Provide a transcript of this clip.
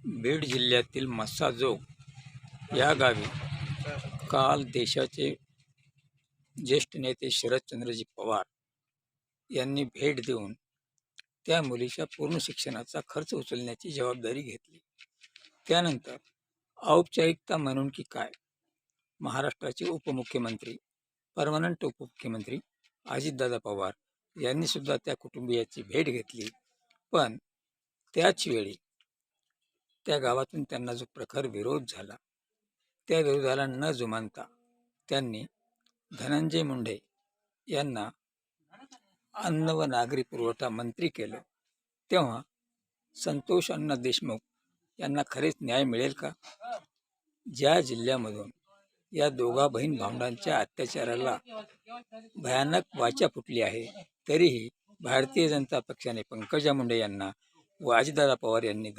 बीड जिल्ह्यातील मस्साजोग या गावी काल देशाचे ज्येष्ठ नेते शरदचंद्रजी पवार यांनी भेट देऊन त्या मुलीच्या पूर्ण शिक्षणाचा खर्च उचलण्याची जबाबदारी घेतली। त्यानंतर औपचारिकता म्हणून की काय, महाराष्ट्राचे उपमुख्यमंत्री, परमनंट उपमुख्यमंत्री अजितदादा पवार यांनी सुद्धा त्या कुटुंबियाची भेट घेतली। पण त्याच वेळी त्या गावातून त्यांना जो प्रखर विरोध झाला, त्या विरोधाला न जुमानता त्यांनी धनंजय मुंडे यांना अन्न व नागरी पुरवठा मंत्री केलं। तेव्हा संतोष अण्णा देशमुख यांना खरेच न्याय मिळेल का? ज्या जिल्ह्यामधून या दोघा बहीण भावंडांच्या अत्याचाराला भयानक वाचा फुटली आहे, तरीही भारतीय जनता पक्षाने पंकजा मुंडे यांना व अजितदादा पवार यांनी